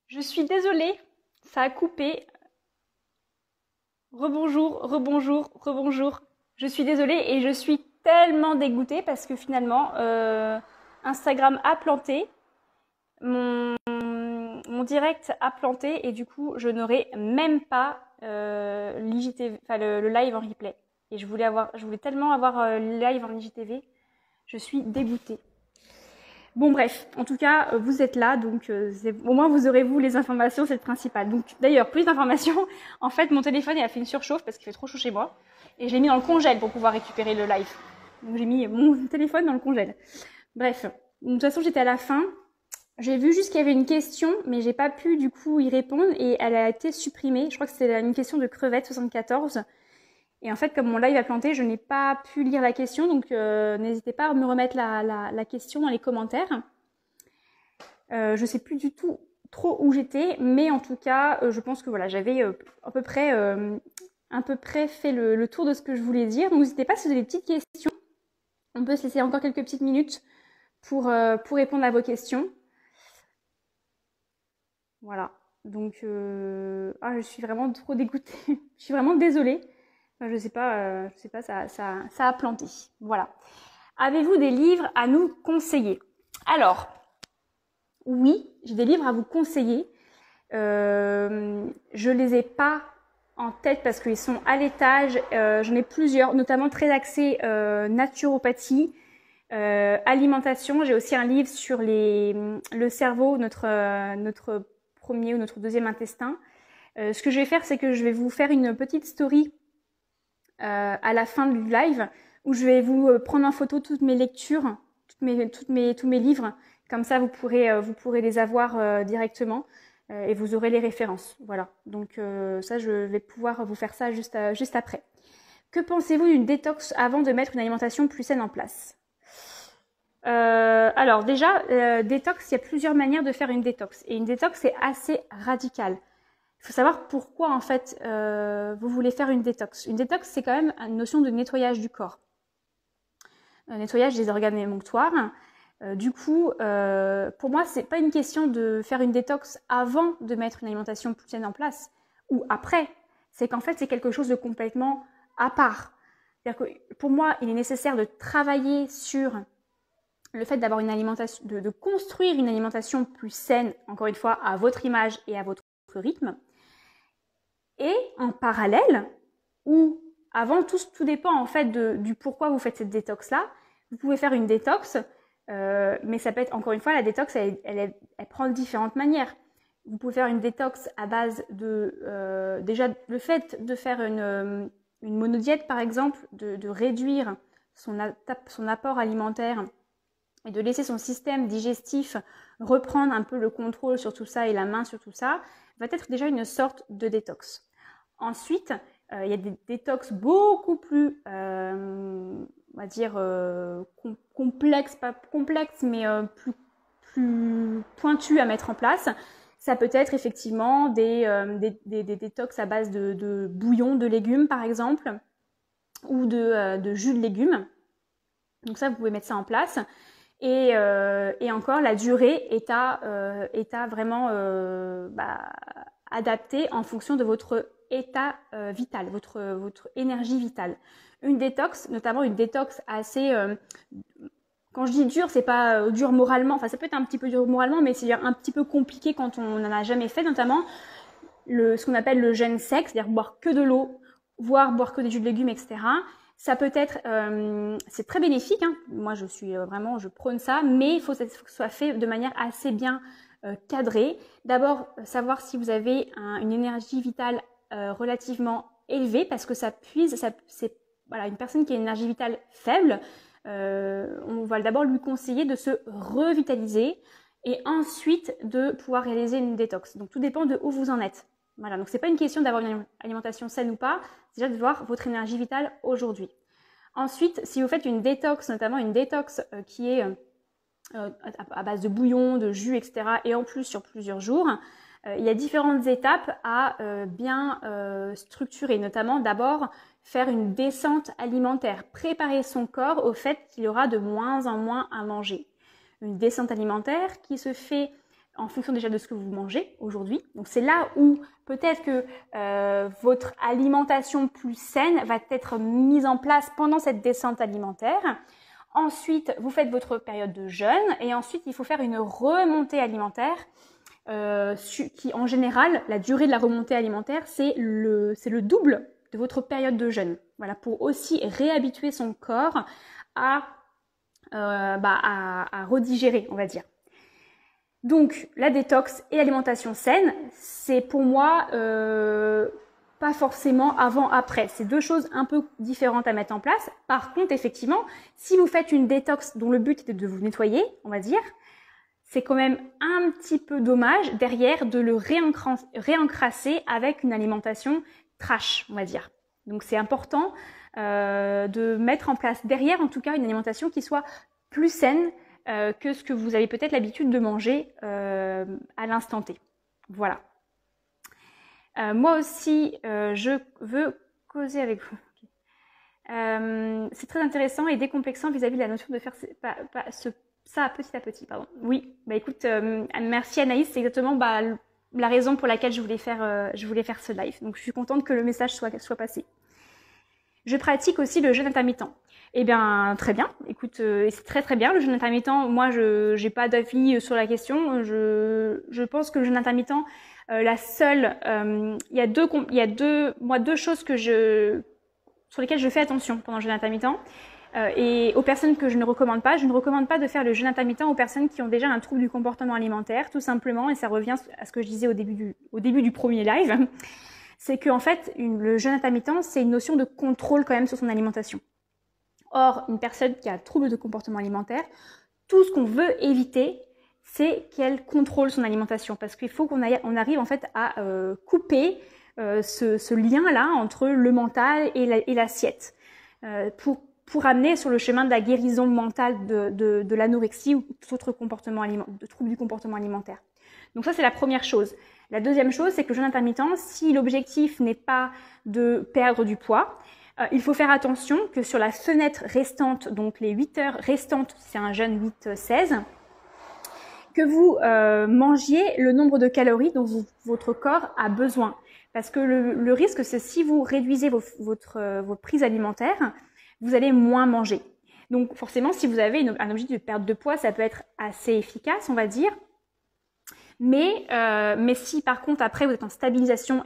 Je suis désolée, ça a coupé. Rebonjour, rebonjour, rebonjour. Je suis désolée et je suis tellement dégoûtée parce que finalement, Instagram a planté, mon direct a planté et du coup, je n'aurai même pas l'IGTV, enfin le live en replay. Et je voulais tellement avoir le live en IGTV. Je suis dégoûtée. Bon bref, en tout cas, vous êtes là, donc au moins vous aurez vous les informations, c'est le principal. Donc d'ailleurs, plus d'informations, en fait mon téléphone il a fait une surchauffe parce qu'il fait trop chaud chez moi, et je l'ai mis dans le congèle pour pouvoir récupérer le live. Donc j'ai mis mon téléphone dans le congèle. Bref, de toute façon j'étais à la fin, j'ai vu juste qu'il y avait une question, mais j'ai pas pu du coup y répondre, et elle a été supprimée. Je crois que c'était une question de crevette 74. Et en fait, comme mon live a planté, je n'ai pas pu lire la question, donc n'hésitez pas à me remettre la question dans les commentaires. Je sais plus du tout trop où j'étais, mais en tout cas, je pense que voilà, j'avais à peu près fait le tour de ce que je voulais dire. Donc n'hésitez pas si vous avez des petites questions. On peut se laisser encore quelques petites minutes pour répondre à vos questions. Voilà. Donc, je suis vraiment trop dégoûtée. Je suis vraiment désolée. Enfin, je sais pas, ça a planté. Voilà. Avez-vous des livres à nous conseiller? Alors, oui, j'ai des livres à vous conseiller. Je les ai pas en tête parce qu'ils sont à l'étage. J'en ai plusieurs, notamment très axés naturopathie, alimentation. J'ai aussi un livre sur le cerveau, notre premier ou notre deuxième intestin. Ce que je vais faire, c'est que je vais vous faire une petite story à la fin du live où je vais vous prendre en photo toutes mes lectures, tous mes livres. Comme ça, vous pourrez les avoir directement et vous aurez les références. Voilà. Donc ça, je vais pouvoir vous faire ça juste après. Que pensez-vous d'une détox avant de mettre une alimentation plus saine en place? Alors déjà, détox, il y a plusieurs manières de faire une détox. Et une détox, c'est assez radical. Il faut savoir pourquoi en fait vous voulez faire une détox. Une détox, c'est quand même une notion de nettoyage du corps. Nettoyage des organes émonctoires. Du coup, pour moi, c'est pas une question de faire une détox avant de mettre une alimentation plus saine en place ou après. C'est qu'en fait, c'est quelque chose de complètement à part. C'est-à-dire que pour moi, il est nécessaire de travailler sur le fait d'avoir une alimentation, de construire une alimentation plus saine, encore une fois, à votre image et à votre rythme. Et en parallèle, ou avant, tout dépend en fait du pourquoi vous faites cette détox-là. Vous pouvez faire une détox, mais ça peut être, encore une fois, la détox, elle prend différentes manières. Vous pouvez faire une détox à base de, déjà, le fait de faire une monodiète, par exemple, de réduire son apport alimentaire et de laisser son système digestif reprendre un peu le contrôle sur tout ça et la main sur tout ça, va être déjà une sorte de détox. Ensuite, il y a des détox beaucoup plus, on va dire, complexes, pas complexes, mais plus pointus à mettre en place. Ça peut être effectivement des détox à base de bouillon de légumes, par exemple, ou de jus de légumes. Donc ça, vous pouvez mettre ça en place. Et encore, la durée est à vraiment adapter en fonction de votre état vital, votre énergie vitale. Une détox, notamment une détox assez, quand je dis dur, c'est pas dur moralement, enfin ça peut être un petit peu dur moralement, mais c'est un petit peu compliqué quand on n'en a jamais fait, notamment ce qu'on appelle le jeûne sec, c'est-à-dire boire que de l'eau, voire boire que des jus de légumes, etc. Ça peut être, c'est très bénéfique, hein. Moi je prône ça, mais il faut que ce soit fait de manière assez bien cadrée. D'abord, savoir si vous avez une énergie vitale relativement élevée, parce que voilà, une personne qui a une énergie vitale faible, on va d'abord lui conseiller de se revitaliser et ensuite de pouvoir réaliser une détox. Donc tout dépend de où vous en êtes. Voilà, donc c'est pas une question d'avoir une alimentation saine ou pas, c'est déjà de voir votre énergie vitale aujourd'hui. Ensuite, si vous faites une détox, notamment une détox qui est à base de bouillon, de jus, etc., et en plus sur plusieurs jours, il y a différentes étapes à bien structurer, notamment d'abord faire une descente alimentaire, préparer son corps au fait qu'il y aura de moins en moins à manger. Une descente alimentaire qui se fait en fonction déjà de ce que vous mangez aujourd'hui. Donc c'est là où peut-être que votre alimentation plus saine va être mise en place pendant cette descente alimentaire. Ensuite, vous faites votre période de jeûne et ensuite il faut faire une remontée alimentaire qui en général, la durée de la remontée alimentaire, c'est le double de votre période de jeûne. Voilà, pour aussi réhabituer son corps à redigérer, on va dire. Donc, la détox et l'alimentation saine, c'est pour moi pas forcément avant-après. C'est deux choses un peu différentes à mettre en place. Par contre, effectivement, si vous faites une détox dont le but est de vous nettoyer, on va dire, c'est quand même un petit peu dommage derrière de le réencrasser avec une alimentation trash, on va dire. Donc, c'est important de mettre en place derrière, en tout cas, une alimentation qui soit plus saine que ce que vous avez peut-être l'habitude de manger à l'instant T. Voilà. Moi aussi, je veux causer avec vous. C'est très intéressant et décomplexant vis-à-vis de la notion de faire ça petit à petit. Pardon. Oui, bah écoute, merci Anaïs, c'est exactement la raison pour laquelle je voulais faire ce live. Donc je suis contente que le message soit passé. Je pratique aussi le jeûne intermittent. Eh bien, très bien. Écoute, c'est très très bien le jeûne intermittent. Moi, je n'ai pas d'avis sur la question. Je pense que le jeûne intermittent, il y a deux choses sur lesquelles je fais attention pendant le jeûne intermittent. Et aux personnes que je ne recommande pas de faire le jeûne intermittent aux personnes qui ont déjà un trouble du comportement alimentaire, tout simplement. Et ça revient à ce que je disais au début du premier live. C'est qu'en fait, le jeûne intermittent, c'est une notion de contrôle quand même sur son alimentation. Or, une personne qui a un trouble de comportement alimentaire, tout ce qu'on veut éviter, c'est qu'elle contrôle son alimentation. Parce qu'il faut qu'on arrive en fait à couper ce lien-là entre le mental et l'assiette. Pour amener sur le chemin de la guérison mentale de l'anorexie ou tout autre trouble du comportement alimentaire. Donc ça, c'est la première chose. La deuxième chose, c'est que le jeûne intermittent, si l'objectif n'est pas de perdre du poids, il faut faire attention que sur la fenêtre restante, donc les 8 heures restantes, c'est un jeûne 8-16, que vous mangiez le nombre de calories dont votre corps a besoin. Parce que le risque, c'est si vous réduisez vos prises alimentaires, vous allez moins manger. Donc forcément, si vous avez un objectif de perte de poids, ça peut être assez efficace, on va dire. Mais si par contre après vous êtes en stabilisation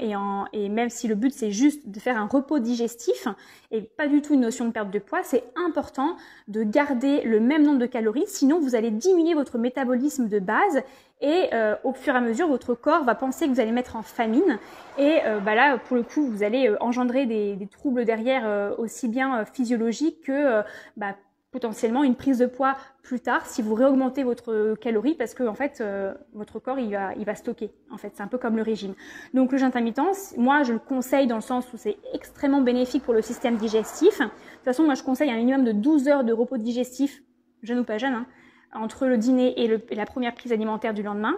et même si le but c'est juste de faire un repos digestif et pas du tout une notion de perte de poids, c'est important de garder le même nombre de calories, sinon vous allez diminuer votre métabolisme de base et au fur et à mesure votre corps va penser que vous allez mettre en famine et là pour le coup vous allez engendrer des troubles derrière aussi bien physiologiques que potentiellement une prise de poids plus tard si vous réaugmentez votre calorie parce que en fait votre corps il va stocker. En fait, c'est un peu comme le régime. Donc le jeûne intermittent, moi je le conseille dans le sens où c'est extrêmement bénéfique pour le système digestif. De toute façon, moi je conseille un minimum de 12 heures de repos digestif, jeûne ou pas jeûne, entre le dîner et la première prise alimentaire du lendemain.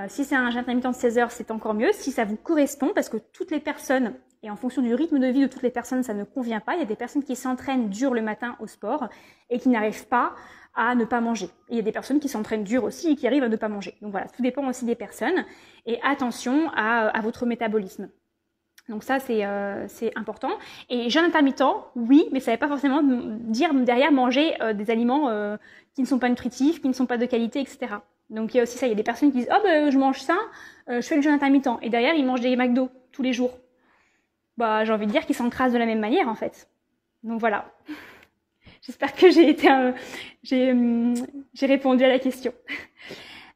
Si c'est un jeûne intermittent de 16 heures, c'est encore mieux. Si ça vous correspond, parce que toutes les personnes, et en fonction du rythme de vie de toutes les personnes, ça ne convient pas. Il y a des personnes qui s'entraînent dur le matin au sport et qui n'arrivent pas à ne pas manger. Et il y a des personnes qui s'entraînent dur aussi et qui arrivent à ne pas manger. Donc voilà, tout dépend aussi des personnes. Et attention à votre métabolisme. Donc ça, c'est important. Et jeûne intermittent, oui, mais ça ne veut pas forcément dire derrière manger des aliments qui ne sont pas nutritifs, qui ne sont pas de qualité, etc. Donc il y a aussi ça, il y a des personnes qui disent « Oh je mange ça, je fais le jeûne intermittent ». Et derrière, ils mangent des McDo tous les jours. J'ai envie de dire qu'ils s'encrassent de la même manière, en fait. Donc voilà. J'espère que j'ai répondu à la question.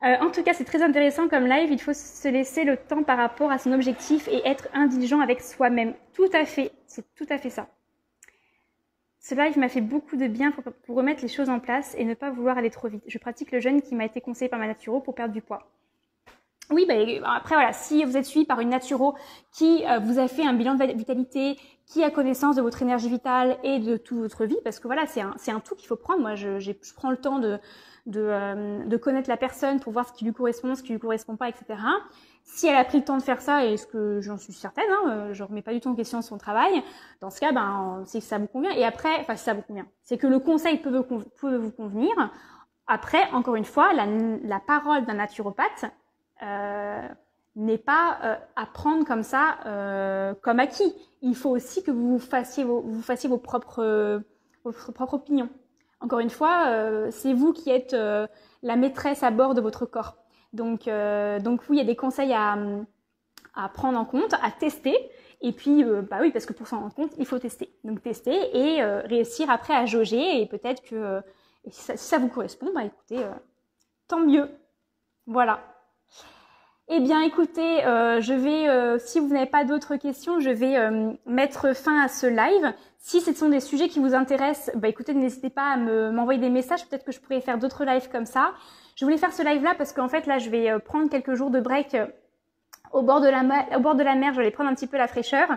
En tout cas, c'est très intéressant comme live. Il faut se laisser le temps par rapport à son objectif et être indulgent avec soi-même. Tout à fait. C'est tout à fait ça. Ce live m'a fait beaucoup de bien pour remettre les choses en place et ne pas vouloir aller trop vite. Je pratique le jeûne qui m'a été conseillé par ma naturo pour perdre du poids. Oui, après voilà, si vous êtes suivi par une naturo qui vous a fait un bilan de vitalité, qui a connaissance de votre énergie vitale et de toute votre vie, parce que voilà, c'est un tout qu'il faut prendre. Moi, je prends le temps de connaître la personne pour voir ce qui lui correspond, ce qui lui correspond pas, etc. Si elle a pris le temps de faire ça, et ce que j'en suis certaine, je remets pas du tout en question son travail, dans ce cas, c'est que ça vous convient. Et après, si ça vous convient, c'est que le conseil peut vous convenir. Après, encore une fois, la parole d'un naturopathe n'est pas à prendre comme ça, comme acquis. Il faut aussi que vous fassiez vos propres opinions. Encore une fois, c'est vous qui êtes la maîtresse à bord de votre corps. Donc oui, il y a des conseils à prendre en compte, à tester. Et puis, oui, parce que pour s'en rendre compte, il faut tester. Donc tester et réussir après à jauger. Et peut-être que si ça vous correspond, écoutez, tant mieux. Voilà. Eh bien, écoutez, je vais, si vous n'avez pas d'autres questions, je vais mettre fin à ce live. Si ce sont des sujets qui vous intéressent, écoutez, n'hésitez pas à m'envoyer des messages. Peut-être que je pourrais faire d'autres lives comme ça. Je voulais faire ce live-là parce qu'en fait, là, je vais prendre quelques jours de break au bord de la mer, je vais prendre un petit peu la fraîcheur.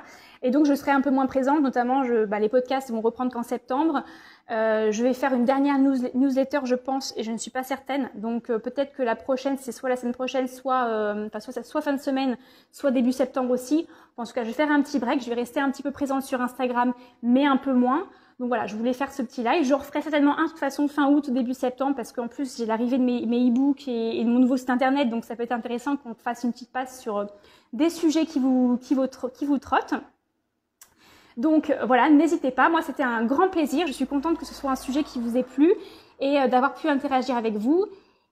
Et donc, je serai un peu moins présente. Notamment, les podcasts vont reprendre qu'en septembre. Je vais faire une dernière newsletter, je pense, et je ne suis pas certaine. Donc, peut-être que la prochaine, c'est soit la semaine prochaine, soit fin de semaine, soit début septembre aussi. En tout cas, je vais faire un petit break. Je vais rester un petit peu présente sur Instagram, mais un peu moins. Donc voilà, je voulais faire ce petit live. Je referai certainement un de toute façon fin août ou début septembre parce qu'en plus j'ai l'arrivée de mes e-books et de mon nouveau site internet, donc ça peut être intéressant qu'on fasse une petite passe sur des sujets qui vous trottent. Donc voilà, n'hésitez pas. Moi, c'était un grand plaisir. Je suis contente que ce soit un sujet qui vous ait plu et d'avoir pu interagir avec vous.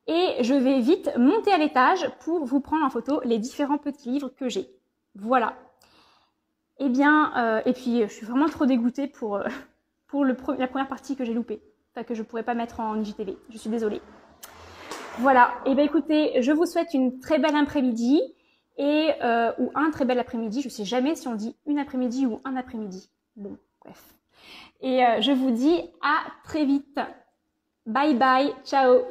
Et je vais vite monter à l'étage pour vous prendre en photo les différents petits livres que j'ai. Voilà. Eh bien, et puis je suis vraiment trop dégoûtée pour la première partie que j'ai loupée, que je ne pourrais pas mettre en IGTV. Je suis désolée. Voilà. Et bien écoutez, je vous souhaite une très belle après-midi ou un très bel après-midi. Je ne sais jamais si on dit une après-midi ou un après-midi. Bon, bref. Et je vous dis à très vite. Bye bye. Ciao.